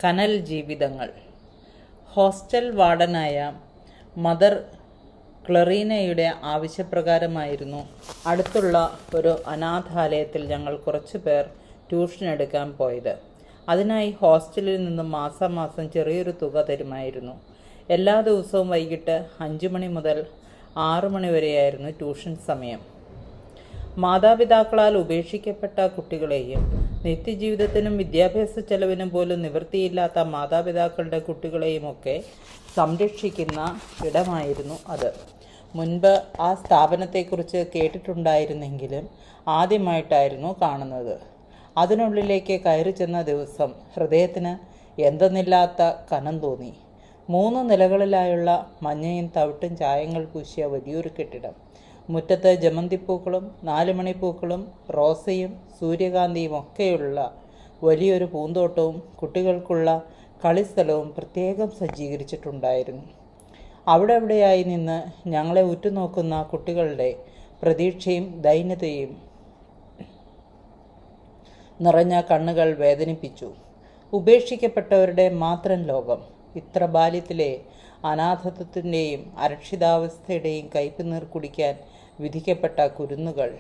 കനൽ ജീവിതങ്ങൾ. Hostel വാർഡനായ mother ക്ലറീനയുടെ ആവശ്യപ്രകാരമായിരുന്നു അടുത്തുള്ള ഒരു അനാഥാലയത്തിൽ ഞങ്ങൾ കുറച്ചു പേർ ട്യൂഷൻ എടുക്കാൻ പോയത്. അതിനായി ഹോസ്റ്റലിൽ നിന്നും മാസാമാസം ചെറിയൊരു തുക തരുമായിരുന്നു. എല്ലാ ദിവസവും വൈകിട്ട് 5 മണി മുതൽ 6 മണി വരെയായിരുന്നു ട്യൂഷൻ സമയം. മാതാപിതാക്കളാൽ ഉപേക്ഷിക്കപ്പെട്ട കുട്ടികളെയും നിത്യജീവിതത്തിനും വിദ്യാഭ്യാസ ചെലവിനും പോലും നിവൃത്തിയില്ലാത്ത മാതാപിതാക്കളുടെ കുട്ടികളെയുമൊക്കെ സംരക്ഷിക്കുന്ന ഇടമായിരുന്നു അത്. മുൻപ് ആ സ്ഥാപനത്തെക്കുറിച്ച് കേട്ടിട്ടുണ്ടായിരുന്നെങ്കിലും ആദ്യമായിട്ടായിരുന്നു കാണുന്നത്. അതിനുള്ളിലേക്ക് കയറി ചെന്ന ദിവസം ഹൃദയത്തിന് എന്തെന്നില്ലാത്ത കനം തോന്നി. 3 നിലകളിലായുള്ള മഞ്ഞയും തവിട്ടും ചായങ്ങൾ പൂശിയ വലിയൊരു കെട്ടിടം. മുറ്റത്ത് ജമന്തിപ്പൂക്കളും 4 മണിപ്പൂക്കളും റോസയും സൂര്യകാന്തിയും ഒക്കെയുള്ള വലിയൊരു പൂന്തോട്ടവും കുട്ടികൾക്കുള്ള കളിസ്ഥലവും പ്രത്യേകം സജ്ജീകരിച്ചിട്ടുണ്ടായിരുന്നു. അവിടെയായി നിന്ന് ഞങ്ങളെ ഉറ്റുനോക്കുന്ന കുട്ടികളുടെ പ്രതീക്ഷയും ദൈന്യതയും നിറഞ്ഞ കണ്ണുകൾ വേദനിപ്പിച്ചു. ഉപേക്ഷിക്കപ്പെട്ടവരുടെ മാത്രം ലോകം. ഇത്ര ബാല്യത്തിലെ അനാഥത്വത്തിൻ്റെയും അരക്ഷിതാവസ്ഥയുടെയും കയ്പുനീർ കുടിക്കാൻ വിധിക്കപ്പെട്ട കുരുന്നുകൾ.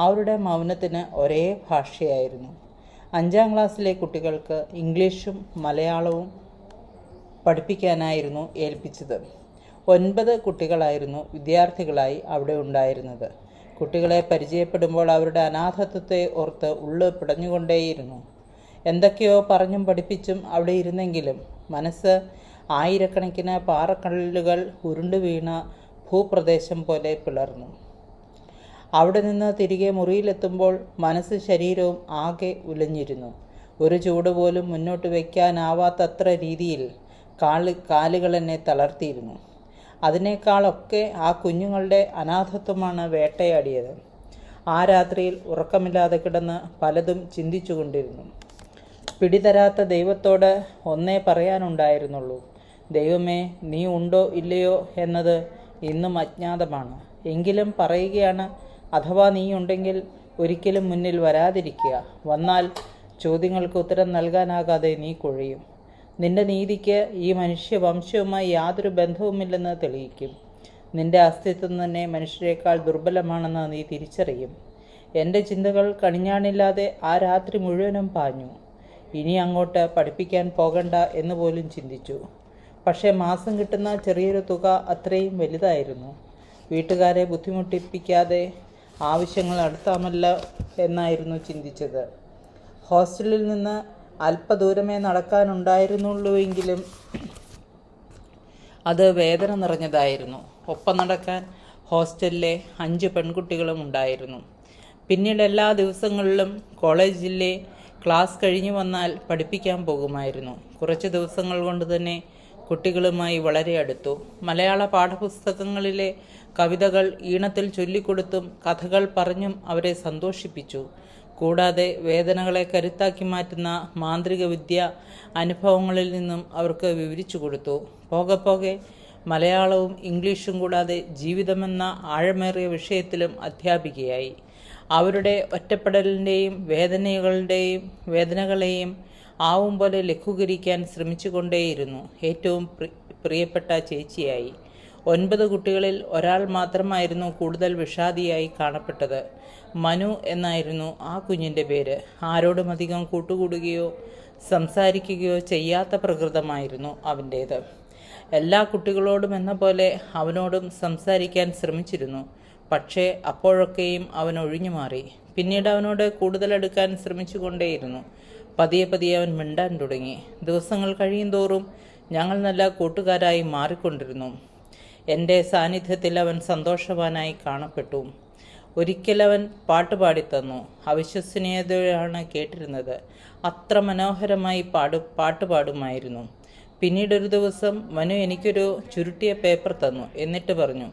അവരുടെ മൗനത്തിന് ഒരേ ഭാഷയായിരുന്നു. 5ാം ക്ലാസ്സിലെ കുട്ടികൾക്ക് ഇംഗ്ലീഷും മലയാളവും പഠിപ്പിക്കാനായിരുന്നു ഏൽപ്പിച്ചത്. 9 കുട്ടികളായിരുന്നു വിദ്യാർത്ഥികളായി അവിടെ ഉണ്ടായിരുന്നത്. കുട്ടികളെ പരിചയപ്പെടുമ്പോൾ അവരുടെ അനാഥത്വത്തെ ഓർത്ത് ഉള്ള് പിടഞ്ഞുകൊണ്ടേയിരുന്നു. എന്തൊക്കെയോ പറഞ്ഞും പഠിപ്പിച്ചും അവിടെ ഇരുന്നെങ്കിലും മനസ്സ് ആയിരക്കണക്കിന് പാറക്കല്ലുകൾ ഉരുണ്ടു വീണ ഭൂപ്രദേശം പോലെ പിളർന്നു. അവിടെ നിന്ന് തിരികെ മുറിയിലെത്തുമ്പോൾ മനസ്സ് ശരീരവും ആകെ ഉലഞ്ഞിരുന്നു. ഒരു ചൂട് പോലും മുന്നോട്ട് വയ്ക്കാനാവാത്തത്ര രീതിയിൽ കാലുകൾ എന്നെ തളർത്തിയിരുന്നു. അതിനേക്കാളൊക്കെ ആ കുഞ്ഞുങ്ങളുടെ അനാഥത്വമാണ് വേട്ടയാടിയത്. ആ രാത്രിയിൽ ഉറക്കമില്ലാതെ കിടന്ന് പലതും ചിന്തിച്ചു കൊണ്ടിരുന്നു. പിടിതരാത്ത ദൈവത്തോട് ഒന്നേ പറയാനുണ്ടായിരുന്നുള്ളൂ: ദൈവമേ, നീ ഉണ്ടോ ഇല്ലയോ എന്നത് ഇന്നും അജ്ഞാതമാണ്. എങ്കിലും പറയുകയാണ്, അഥവാ നീ ഉണ്ടെങ്കിൽ ഒരിക്കലും മുന്നിൽ വരാതിരിക്കുക. വന്നാൽ ചോദ്യങ്ങൾക്ക് ഉത്തരം നൽകാനാകാതെ നീ കുഴയും. നിന്റെ നീതിക്ക് ഈ മനുഷ്യവംശവുമായി യാതൊരു ബന്ധവുമില്ലെന്ന് തെളിയിക്കും. നിന്റെ അസ്തിത്വം തന്നെ മനുഷ്യരെക്കാൾ ദുർബലമാണെന്ന് നീ തിരിച്ചറിയും. എൻ്റെ ചിന്തകൾ കണിഞ്ഞാണില്ലാതെ ആ രാത്രി മുഴുവനും പാഞ്ഞു. ഇനി അങ്ങോട്ട് പഠിപ്പിക്കാൻ പോകണ്ട എന്ന് പോലും ചിന്തിച്ചു. പക്ഷേ മാസം കിട്ടുന്ന ചെറിയൊരു തുക അത്രയും വലുതായിരുന്നു. വീട്ടുകാരെ ബുദ്ധിമുട്ടിപ്പിക്കാതെ ആവശ്യങ്ങൾ നടത്താമല്ലോ എന്നായിരുന്നു ചിന്തിച്ചത്. ഹോസ്റ്റലിൽ നിന്ന് അല്പദൂരമേ നടക്കാനുണ്ടായിരുന്നുള്ളൂവെങ്കിലും അത് വേദന നിറഞ്ഞതായിരുന്നു. ഒപ്പം നടക്കാൻ ഹോസ്റ്റലിലെ 5 പെൺകുട്ടികളും ഉണ്ടായിരുന്നു. പിന്നീട് എല്ലാ ദിവസങ്ങളിലും കോളേജിലെ ക്ലാസ് കഴിഞ്ഞു വന്നാൽ പഠിപ്പിക്കാൻ പോകുമായിരുന്നു. കുറച്ച് ദിവസങ്ങൾ കൊണ്ട് തന്നെ കുട്ടികളുമായി വളരെ അടുത്തു. മലയാള പാഠപുസ്തകങ്ങളിലെ കവിതകൾ ഈണത്തിൽ ചൊല്ലിക്കൊടുത്തും കഥകൾ പറഞ്ഞും അവരെ സന്തോഷിപ്പിച്ചു. കൂടാതെ വേദനകളെ കരുത്താക്കി മാറ്റുന്ന മാന്ത്രിക വിദ്യ അനുഭവങ്ങളിൽ നിന്നും അവർക്ക് വിവരിച്ചു കൊടുത്തു. പോകെ മലയാളവും ഇംഗ്ലീഷും കൂടാതെ ജീവിതമെന്ന ആഴമേറിയ വിഷയത്തിലും അധ്യാപികയായി. അവരുടെ ഒറ്റപ്പെടലിൻ്റെയും വേദനകളെയും ആവും പോലെ ലഘൂകരിക്കാൻ ശ്രമിച്ചുകൊണ്ടേയിരുന്നു. ഏറ്റവും പ്രിയപ്പെട്ട ചേച്ചിയായി. 9 കുട്ടികളിൽ ഒരാൾ മാത്രമായിരുന്നു കൂടുതൽ വിഷാദിയായി കാണപ്പെട്ടത്. മനു എന്നായിരുന്നു ആ കുഞ്ഞിൻ്റെ പേര്. ആരോടും അധികം കൂട്ടുകൂടുകയോ സംസാരിക്കുകയോ ചെയ്യാത്ത പ്രകൃതമായിരുന്നു അവൻ്റേത്. എല്ലാ കുട്ടികളോടും എന്ന പോലെ അവനോടും സംസാരിക്കാൻ ശ്രമിച്ചിരുന്നു. പക്ഷേ അപ്പോഴൊക്കെയും അവൻ ഒഴിഞ്ഞു മാറി. പിന്നീട് അവനോട് കൂടുതൽ അടുക്കാൻ ശ്രമിച്ചുകൊണ്ടേയിരുന്നു. പതിയെ അവൻ മിണ്ടാൻ തുടങ്ങി. ദിവസങ്ങൾ കഴിയുന്തോറും ഞങ്ങൾ നല്ല കൂട്ടുകാരായി മാറിക്കൊണ്ടിരുന്നു. എൻ്റെ സാന്നിധ്യത്തിൽ അവൻ സന്തോഷവാനായി കാണപ്പെട്ടു. ഒരിക്കലവൻ പാട്ടുപാടിത്തന്നു. അവിശ്വസനീയതയാണ് കേട്ടിരുന്നത്. അത്ര മനോഹരമായി പാട്ട് പാടുമായിരുന്നു. പിന്നീടൊരു ദിവസം മനു എനിക്കൊരു ചുരുട്ടിയ പേപ്പർ തന്നു. എന്നിട്ട് പറഞ്ഞു,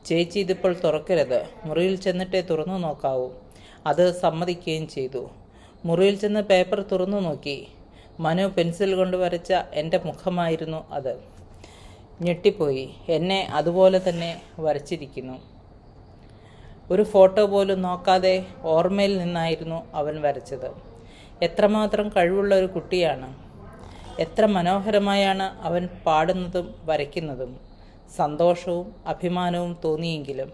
ചേച്ചി ഇതിപ്പോൾ തുറക്കരുത്, മുറിയിൽ ചെന്നിട്ടേ തുറന്നു നോക്കാവൂ. അത് സമ്മതിക്കുകയും ചെയ്തു. മുറിയിൽ ചെന്ന് പേപ്പർ തുറന്നു നോക്കി. മനു പെൻസിൽ കൊണ്ട് വരച്ച എൻ്റെ മുഖമായിരുന്നു അത്. ഞെട്ടിപ്പോയി. എന്നെ അതുപോലെ തന്നെ വരച്ചിരിക്കുന്നു. ഒരു ഫോട്ടോ പോലും നോക്കാതെ ഓർമ്മയിൽ നിന്നായിരുന്നു അവൻ വരച്ചത്. എത്രമാത്രം കഴിവുള്ള ഒരു കുട്ടിയാണ്. എത്ര മനോഹരമായാണ് അവൻ പാടുന്നതും വരയ്ക്കുന്നതും. സന്തോഷവും അഭിമാനവും തോന്നിയെങ്കിലും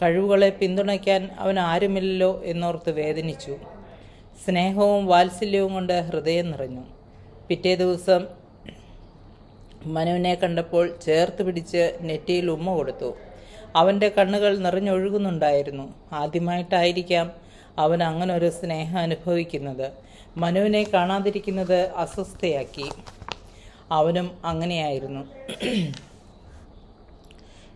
കഴിവുകളെ പിന്തുണയ്ക്കാൻ അവൻ ആരുമില്ലല്ലോ എന്നോർത്ത് വേദനിച്ചു. സ്നേഹവും വാത്സല്യവും കൊണ്ട് ഹൃദയം നിറഞ്ഞു. പിറ്റേ ദിവസം മനുവിനെ കണ്ടപ്പോൾ ചേർത്ത് പിടിച്ച് നെറ്റിയിൽ ഉമ്മ കൊടുത്തു. അവൻ്റെ കണ്ണുകൾ നിറഞ്ഞൊഴുകുന്നുണ്ടായിരുന്നു. ആദ്യമായിട്ടായിരിക്കാം അവൻ അങ്ങനൊരു സ്നേഹം അനുഭവിക്കുന്നത്. മനുവിനെ കാണാതിരിക്കുന്നത് അസ്വസ്ഥയാക്കി. അവനും അങ്ങനെയായിരുന്നു.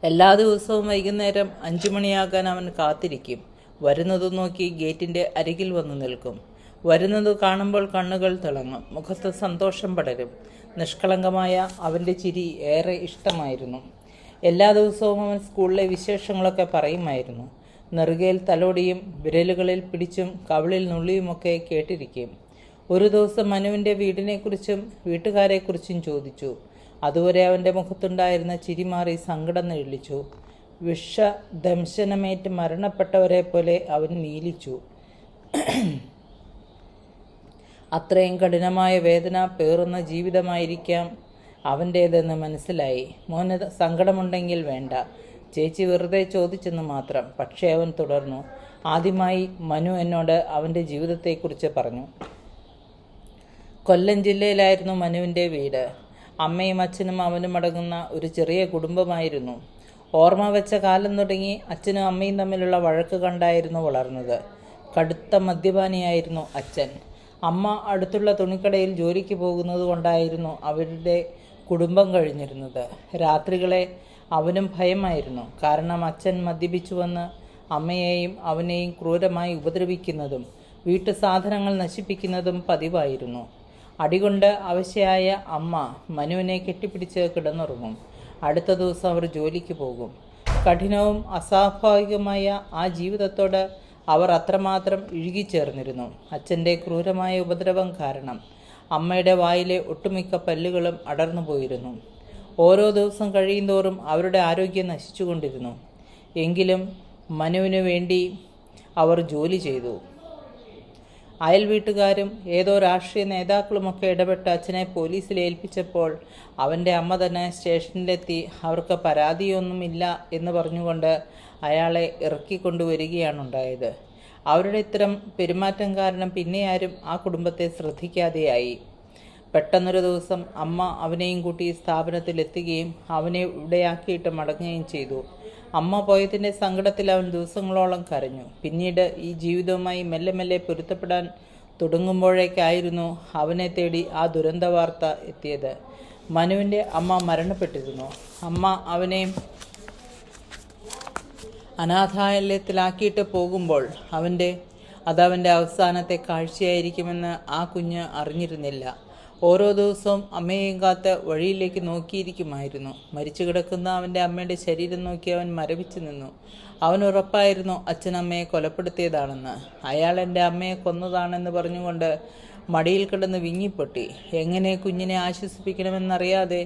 എല്ലാ ദിവസവും വൈകുന്നേരം 5 മണിയാകാൻ അവൻ കാത്തിരിക്കും. വരുന്നത് നോക്കി ഗേറ്റിൻ്റെ അരികിൽ വന്നു നിൽക്കും. വരുന്നത് കാണുമ്പോൾ കണ്ണുകൾ തിളങ്ങും, മുഖത്ത് സന്തോഷം പടരും. നിഷ്കളങ്കമായ അവൻ്റെ ചിരി ഏറെ ഇഷ്ടമായിരുന്നു. എല്ലാ ദിവസവും അവൻ സ്കൂളിലെ വിശേഷങ്ങളൊക്കെ പറയുമായിരുന്നു. നെറുകയിൽ തലോടിയും വിരലുകളിൽ പിടിച്ചും കവിളിൽ നുള്ളിയുമൊക്കെ കേട്ടിരിക്കും. ഒരു ദിവസം മനുവിൻ്റെ വീടിനെക്കുറിച്ചും വീട്ടുകാരെക്കുറിച്ചും ചോദിച്ചു. അതുവരെ അവൻ്റെ മുഖത്തുണ്ടായിരുന്ന ചിരി മാറി സങ്കടം നെഴിച്ചു. വിഷദംശനമേറ്റ് മരണപ്പെട്ടവരെ പോലെ അവൻ നീലിച്ചു. അത്രയും കഠിനമായ വേദന പേറുന്ന ജീവിതമായിരിക്കാം അവൻ്റേതെന്ന് മനസ്സിലായി. മോന് സങ്കടമുണ്ടെങ്കിൽ വേണ്ട, ചേച്ചി വെറുതെ ചോദിച്ചെന്ന് മാത്രം. പക്ഷേ അവൻ തുടർന്നു. ആദ്യമായി മനു എന്നോട് അവൻ്റെ ജീവിതത്തെക്കുറിച്ച് പറഞ്ഞു. കൊല്ലം ജില്ലയിലായിരുന്നു മനുവിൻ്റെ വീട്. അമ്മയും അച്ഛനും അവനും അടങ്ങുന്ന ഒരു ചെറിയ കുടുംബമായിരുന്നു. ഓർമ്മ വെച്ച കാലം തുടങ്ങി അച്ഛനും അമ്മയും തമ്മിലുള്ള വഴക്ക് കണ്ടായിരുന്നു വളർന്നത്. കടുത്ത മദ്യപാനിയായിരുന്നു അച്ഛൻ. അമ്മ അടുത്തുള്ള തുണിക്കടയിൽ ജോലിക്ക് പോകുന്നത് കൊണ്ടായിരുന്നു അവരുടെ കുടുംബം കഴിഞ്ഞിരുന്നത്. രാത്രികളെ അവനും ഭയമായിരുന്നു. കാരണം അച്ഛൻ മദ്യപിച്ചു വന്ന് അമ്മയെയും അവനെയും ക്രൂരമായി ഉപദ്രവിക്കുന്നതും വീട്ടു സാധനങ്ങൾ നശിപ്പിക്കുന്നതും പതിവായിരുന്നു. അടികൊണ്ട് അവശയായ അമ്മ മനുവിനെ കെട്ടിപ്പിടിച്ച് കിടന്നുറങ്ങും. അടുത്ത ദിവസം അവർ ജോലിക്ക് പോകും. കഠിനവും അസ്വാഭാവികമായ ആ ജീവിതത്തോട് അവർ അത്രമാത്രം ഇഴുകിച്ചേർന്നിരുന്നു. അച്ഛൻ്റെ ക്രൂരമായ ഉപദ്രവം കാരണം അമ്മയുടെ വായിലെ ഒട്ടുമിക്ക പല്ലുകളും അടർന്നു പോയിരുന്നു. ഓരോ ദിവസം കഴിയുന്തോറും അവരുടെ ആരോഗ്യം നശിച്ചുകൊണ്ടിരുന്നു. എങ്കിലും മനുവിനു വേണ്ടി അവർ ജോലി ചെയ്തു. അയൽ വീട്ടുകാരും ഏതോ രാഷ്ട്രീയ നേതാക്കളുമൊക്കെ ഇടപെട്ട് അച്ഛനെ പോലീസിൽ ഏൽപ്പിച്ചപ്പോൾ അവൻ്റെ അമ്മ തന്നെ സ്റ്റേഷനിലെത്തി അവർക്ക് പരാതിയൊന്നുമില്ല എന്ന് പറഞ്ഞുകൊണ്ട് അയാളെ ഇറക്കിക്കൊണ്ടുവരികയാണുണ്ടായത്. അവരുടെ ഇത്തരം പെരുമാറ്റം കാരണം പിന്നെ ആരും ആ കുടുംബത്തെ ശ്രദ്ധിക്കാതെയായി. പെട്ടെന്നൊരു ദിവസം അമ്മ അവനെയും കൂട്ടി സ്ഥാപനത്തിലെത്തുകയും അവനെ ഇവിടെയാക്കിയിട്ട് മടങ്ങുകയും ചെയ്തു. അമ്മ പോയതിൻ്റെ സങ്കടത്തിൽ അവൻ ദിവസങ്ങളോളം കരഞ്ഞു. പിന്നീട് ഈ ജീവിതവുമായി മെല്ലെ മെല്ലെ പൊരുത്തപ്പെടാൻ തുടങ്ങുമ്പോഴേക്കായിരുന്നു അവനെ തേടി ആ ദുരന്ത വാർത്ത എത്തിയത്. മനുവിൻ്റെ അമ്മ മരണപ്പെട്ടിരുന്നു. അമ്മ അവനെ അനാഥാലയത്തിലാക്കിയിട്ട് പോകുമ്പോൾ അതവൻ്റെ അവസാനത്തെ കാഴ്ചയായിരിക്കുമെന്ന് ആ കുഞ്ഞ് അറിഞ്ഞിരുന്നില്ല. ഓരോ ദിവസവും അമ്മയെയും കാത്ത് വഴിയിലേക്ക് നോക്കിയിരിക്കുമായിരുന്നു. മരിച്ചു കിടക്കുന്ന അവൻ്റെ അമ്മയുടെ ശരീരം നോക്കി അവൻ മരവിച്ചു നിന്നു. അവനുറപ്പായിരുന്നു അച്ഛനമ്മയെ കൊലപ്പെടുത്തിയതാണെന്ന്. അയാൾ എൻ്റെ അമ്മയെ കൊന്നതാണെന്ന് പറഞ്ഞുകൊണ്ട് മടിയിൽ കിടന്ന് വിങ്ങിപ്പൊട്ടി. എങ്ങനെ കുഞ്ഞിനെ ആശ്വസിപ്പിക്കണമെന്നറിയാതെ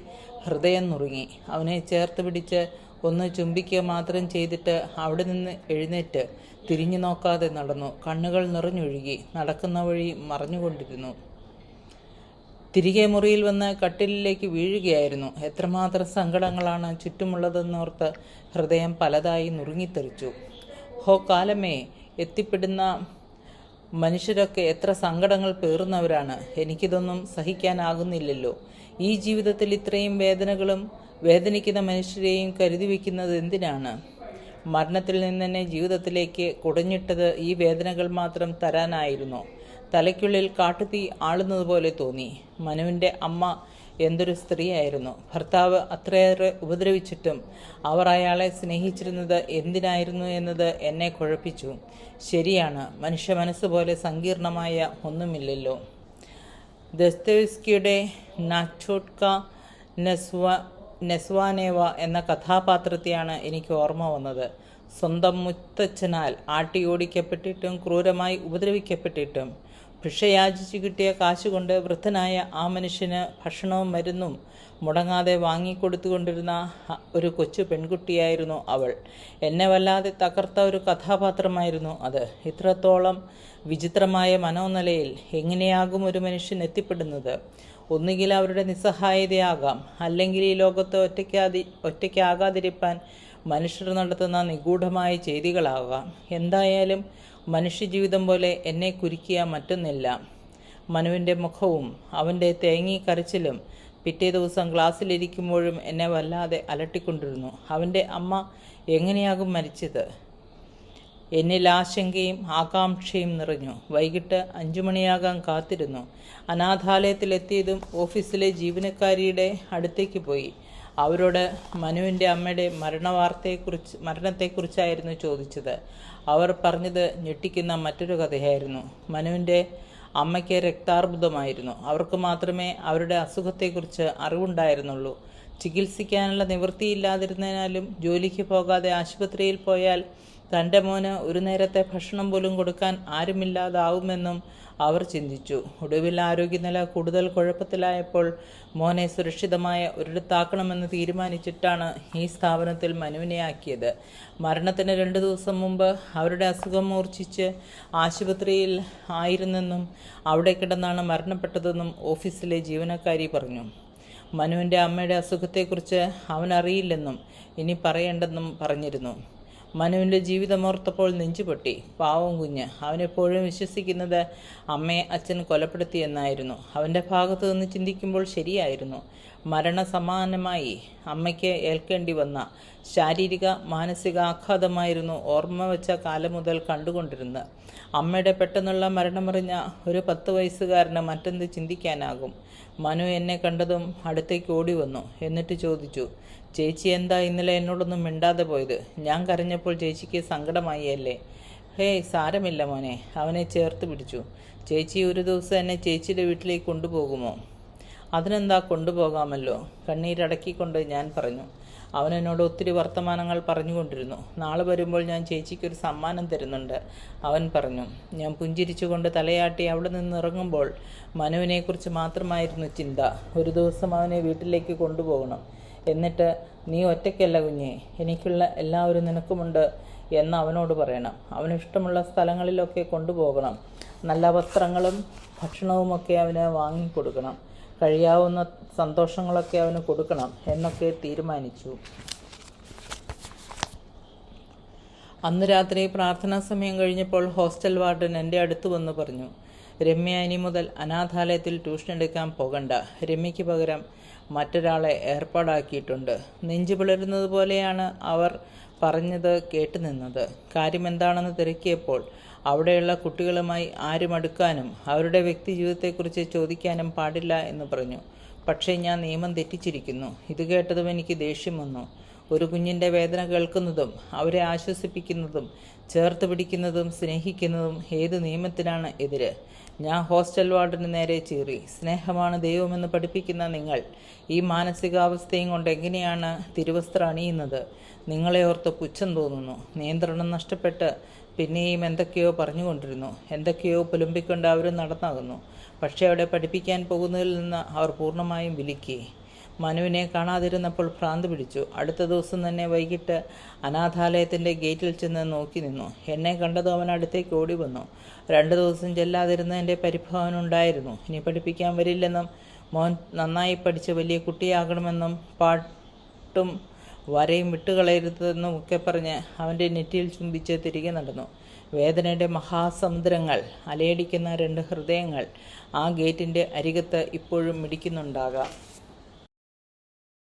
ഹൃദയം നുറുങ്ങി. അവനെ ചേർത്ത് പിടിച്ച് ഒന്ന് ചുംബിക്കുക മാത്രം ചെയ്തിട്ട് അവിടെ നിന്ന് എഴുന്നേറ്റ് തിരിഞ്ഞു നോക്കാതെ നടന്നു. കണ്ണുകൾ നിറഞ്ഞൊഴുകി. നടക്കുന്ന വഴി മറഞ്ഞുകൊണ്ടിരുന്നു. തിരികെ മുറിയിൽ വന്ന് കട്ടിലിലേക്ക് വീഴുകയായിരുന്നു. എത്രമാത്രം സങ്കടങ്ങളാണ് ചുറ്റുമുള്ളതെന്നോർത്ത് ഹൃദയം പലതായി നുറുങ്ങിത്തെറിച്ചു. ഹോ കാലമേ, എത്തിപ്പെടുന്ന മനുഷ്യരൊക്കെ എത്ര സങ്കടങ്ങൾ പേറുന്നവരാണ്. എനിക്കിതൊന്നും സഹിക്കാനാകുന്നില്ലല്ലോ. ഈ ജീവിതത്തിൽ ഇത്രയും വേദനകളും വേദനിക്കുന്ന മനുഷ്യരെയും കരുതി വയ്ക്കുന്നത് എന്തിനാണ്? മരണത്തിൽ നിന്ന് തന്നെ ജീവിതത്തിലേക്ക് കുടഞ്ഞിട്ടത് ഈ വേദനകൾ മാത്രം തരാനായിരുന്നു. തലയ്ക്കുള്ളിൽ കാട്ടുതീ ആളുന്നത് പോലെ തോന്നി. മനുവിൻ്റെ അമ്മ എന്തൊരു സ്ത്രീയായിരുന്നു. ഭർത്താവ് അത്രയേറെ ഉപദ്രവിച്ചിട്ടും അവർ അയാളെ സ്നേഹിച്ചിരുന്നത് എന്തിനായിരുന്നു എന്നത് എന്നെ കുഴപ്പിച്ചു. ശരിയാണ്, മനുഷ്യ മനസ്സുപോലെ സങ്കീർണമായ ഒന്നുമില്ലല്ലോ. ദസ്തേവ്സ്കിയുടെ നാച്ചോട്ക നെസ്വാനേവ എന്ന കഥാപാത്രത്തെയാണ് എനിക്ക് ഓർമ്മ വന്നത്. സ്വന്തം മുത്തച്ഛനാൽ ആട്ടിയോടിക്കപ്പെട്ടിട്ടും ക്രൂരമായി ഉപദ്രവിക്കപ്പെട്ടിട്ടും ഭിക്ഷയാചിച്ചു കിട്ടിയ കാശുകൊണ്ട് വൃദ്ധനായ ആ മനുഷ്യന് ഭക്ഷണവും മരുന്നും മുടങ്ങാതെ വാങ്ങിക്കൊടുത്തുകൊണ്ടിരുന്ന ഒരു കൊച്ചു പെൺകുട്ടിയായിരുന്നു അവൾ. എന്നെ വല്ലാതെ തകർത്ത ഒരു കഥാപാത്രമായിരുന്നു അത്. ഇത്രത്തോളം വിചിത്രമായ മനോനിലയിൽ എങ്ങനെയാകും ഒരു മനുഷ്യൻ എത്തിപ്പെടുന്നത്? ഒന്നുകിൽ അവരുടെ നിസ്സഹായതയാകാം, അല്ലെങ്കിൽ ഈ ലോകത്ത് ഒറ്റയ്ക്കാകാതിരിക്കാൻ മനുഷ്യർ നടത്തുന്ന നിഗൂഢമായ ചെയ്തികളാകാം. എന്തായാലും മനുഷ്യജീവിതം പോലെ എന്നെ കുരുക്കിയ മറ്റൊന്നില്ല. മനുവിൻ്റെ മുഖവും അവൻ്റെ തേങ്ങിക്കരച്ചിലും പിറ്റേ ദിവസം ക്ലാസ്സിലിരിക്കുമ്പോഴും എന്നെ വല്ലാതെ അലട്ടിക്കൊണ്ടിരുന്നു. അവൻ്റെ അമ്മ എങ്ങനെയാകും മരിച്ചത്? എന്നിൽ ആശങ്കയും ആകാംക്ഷയും നിറഞ്ഞു. വൈകിട്ട് 5 മണിയാകാൻ കാത്തിരുന്നു. അനാഥാലയത്തിലെത്തിയതും ഓഫീസിലെ ജീവനക്കാരിയുടെ അടുത്തേക്ക് പോയി. അവരോട് മനുവിൻ്റെ അമ്മയുടെ മരണത്തെക്കുറിച്ചായിരുന്നു ചോദിച്ചത്. അവർ പറഞ്ഞത് ഞെട്ടിക്കുന്ന മറ്റൊരു കഥയായിരുന്നു. മനുവിൻ്റെ അമ്മയ്ക്ക് രക്താർബുദമായിരുന്നു. അവർക്ക് മാത്രമേ അവരുടെ അസുഖത്തെക്കുറിച്ച് അറിവുണ്ടായിരുന്നുള്ളൂ. ചികിത്സിക്കാനുള്ള നിവൃത്തിയില്ലാതിരുന്നതിനാലും ജോലിക്ക് പോകാതെ ആശുപത്രിയിൽ പോയാൽ തൻ്റെ മോന് ഒരു നേരത്തെ ഭക്ഷണം പോലും കൊടുക്കാൻ ആരുമില്ലാതാവുമെന്നും അവർ ചിന്തിച്ചു. ഒടുവിൽ ആരോഗ്യനില കൂടുതൽ കുഴപ്പത്തിലായപ്പോൾ മോനെ സുരക്ഷിതമായ ഒരിടത്താക്കണമെന്ന് തീരുമാനിച്ചിട്ടാണ് ഈ സ്ഥാപനത്തിൽ മനുവിനെ ആക്കിയത്. മരണത്തിന് 2 ദിവസം മുമ്പ് അവരുടെ അസുഖം മൂർച്ഛിച്ച് ആശുപത്രിയിൽ ആയിരുന്നെന്നും അവിടെ കിടന്നാണ് മരണപ്പെട്ടതെന്നും ഓഫീസിലെ ജീവനക്കാരി പറഞ്ഞു. മനുവിൻ്റെ അമ്മയുടെ അസുഖത്തെക്കുറിച്ച് അവനറിയില്ലെന്നും ഇനി പറയേണ്ടെന്നും പറഞ്ഞിരുന്നു. മനുവിൻ്റെ ജീവിതമോർത്തപ്പോൾ നെഞ്ചുപൊട്ടി. പാവം കുഞ്ഞ്. അവനെപ്പോഴും വിശ്വസിക്കുന്നത് അമ്മയെ അച്ഛൻ കൊലപ്പെടുത്തിയെന്നായിരുന്നു. അവൻ്റെ ഭാഗത്തു നിന്ന് ചിന്തിക്കുമ്പോൾ ശരിയായിരുന്നു. മരണസമാനമായി അമ്മയ്ക്ക് ഏൽക്കേണ്ടി വന്ന ശാരീരിക മാനസിക ആഘാതമായിരുന്നു ഓർമ്മ വെച്ച കാലം മുതൽ കണ്ടുകൊണ്ടിരുന്നത്. അമ്മയുടെ പെട്ടെന്നുള്ള മരണമറിഞ്ഞ ഒരു 10 വയസ്സുകാരന് മറ്റെന്ത് ചിന്തിക്കാനാകും? മനു എന്നെ കണ്ടതും അടുത്തേക്ക് ഓടി വന്നു. എന്നിട്ട് ചോദിച്ചു, ചേച്ചി എന്താ ഇന്നലെ എന്നോടൊന്നും മിണ്ടാതെ പോയത്? ഞാൻ കരഞ്ഞപ്പോൾ ചേച്ചിക്ക് സങ്കടമായി അല്ലേ? ഹേയ്, സാരമില്ല മോനെ. അവനെ ചേർത്ത് പിടിച്ചു. ചേച്ചി ഒരു ദിവസം എന്നെ ചേച്ചിയുടെ വീട്ടിലേക്ക് കൊണ്ടുപോകുമോ? അതിനെന്താ, കൊണ്ടുപോകാമല്ലോ. കണ്ണീരടക്കിക്കൊണ്ട് ഞാൻ പറഞ്ഞു. അവൻ എന്നോട് ഒത്തിരി വർത്തമാനങ്ങൾ പറഞ്ഞുകൊണ്ടിരുന്നു. നാളെ വരുമ്പോൾ ഞാൻ ചേച്ചിക്കൊരു സമ്മാനം തരുന്നുണ്ട്, അവൻ പറഞ്ഞു. ഞാൻ പുഞ്ചിരിച്ചുകൊണ്ട് തലയാട്ടി അവിടെ നിന്ന് ഇറങ്ങുമ്പോൾ മനുവിനെക്കുറിച്ച് മാത്രമായിരുന്നു ചിന്ത. ഒരു ദിവസം അവനെ വീട്ടിലേക്ക് കൊണ്ടുപോകണം. എന്നിട്ട് നീ ഒറ്റയ്ക്കല്ല കുഞ്ഞേ, എനിക്കുള്ള എല്ലാവരും നിനക്കുമുണ്ട് എന്ന് അവനോട് പറയണം. അവനിഷ്ടമുള്ള സ്ഥലങ്ങളിലൊക്കെ കൊണ്ടുപോകണം. നല്ല വസ്ത്രങ്ങളും ഭക്ഷണവുമൊക്കെ അവന് വാങ്ങിക്കൊടുക്കണം. കഴിയാവുന്ന സന്തോഷങ്ങളൊക്കെ അവന് കൊടുക്കണം എന്നൊക്കെ തീരുമാനിച്ചു. അന്ന് രാത്രി പ്രാർത്ഥനാ സമയം കഴിഞ്ഞപ്പോൾ ഹോസ്റ്റൽ വാർഡൻ എൻ്റെ അടുത്ത് വന്ന് പറഞ്ഞു, രമ്യ ഇനി മുതൽ അനാഥാലയത്തിൽ ട്യൂഷൻ എടുക്കാൻ പോകണ്ട. രമ്യയ്ക്ക് പകരം മറ്റൊരാളെ ഏർപ്പാടാക്കിയിട്ടുണ്ട്. നെഞ്ചു പിളരുന്നത് പോലെയാണ് അവർ പറഞ്ഞത് കേട്ടുനിന്നത്. കാര്യമെന്താണെന്ന് തിരക്കിയപ്പോൾ അവിടെയുള്ള കുട്ടികളുമായി ആരും അടുക്കാനും അവരുടെ വ്യക്തി ജീവിതത്തെക്കുറിച്ച് ചോദിക്കാനും പാടില്ല എന്ന് പറഞ്ഞു. പക്ഷേ ഞാൻ നിയമം തെറ്റിച്ചിരിക്കുന്നു. ഇത് കേട്ടതും എനിക്ക് ദേഷ്യം വന്നു. ഒരു കുഞ്ഞിൻ്റെ വേദന കേൾക്കുന്നതും അവരെ ആശ്വസിപ്പിക്കുന്നതും ചേർത്ത് പിടിക്കുന്നതും സ്നേഹിക്കുന്നതും ഏത് നിയമത്തിനാണ് എതിര്? ഞാൻ ഹോസ്റ്റൽ വാർഡിന് നേരെ ചീറി. സ്നേഹമാണ് ദൈവമെന്ന് പഠിപ്പിക്കുന്ന നിങ്ങൾ ഈ മാനസികാവസ്ഥയും കൊണ്ട് എങ്ങനെയാണ് തിരുവസ്ത്രം അണിയുന്നത്? നിങ്ങളെ ഓർത്ത് പുച്ഛം തോന്നുന്നു. നിയന്ത്രണം നഷ്ടപ്പെട്ട് പിന്നെയും എന്തൊക്കെയോ പറഞ്ഞുകൊണ്ടിരുന്നു. എന്തൊക്കെയോ പുലമ്പിക്കൊണ്ട് അവരും നടന്നാകുന്നു. പക്ഷേ അവിടെ പഠിപ്പിക്കാൻ പോകുന്നതിൽ നിന്ന് അവർ പൂർണ്ണമായും വിലക്കി. മനുവിനെ കാണാതിരുന്നപ്പോൾ ഭ്രാന്ത് പിടിച്ചു. അടുത്ത ദിവസം തന്നെ വൈകിട്ട് അനാഥാലയത്തിൻ്റെ ഗേറ്റിൽ ചെന്ന് നോക്കി നിന്നു. എന്നെ കണ്ടതും അവൻ അടുത്തേക്ക് ഓടി വന്നു. 2 ദിവസം ചെല്ലാതിരുന്നതിൻ്റെ പരിഭവനുണ്ടായിരുന്നു. ഇനി പഠിപ്പിക്കാൻ വരില്ലെന്നും മോൻ നന്നായി പഠിച്ച് വലിയ കുട്ടിയാകണമെന്നും പാട്ടും വരയും വിട്ടുകളയരുതെന്നും ഒക്കെ പറഞ്ഞ് അവൻ്റെ നെറ്റിയിൽ ചുംബിച്ച് തിരികെ നടന്നു. വേദനയുടെ മഹാസമുദ്രങ്ങൾ അലയടിക്കുന്ന 2 ഹൃദയങ്ങൾ ആ ഗേറ്റിൻ്റെ അരികത്ത് ഇപ്പോഴും മിടിക്കുന്നുണ്ടാകാം.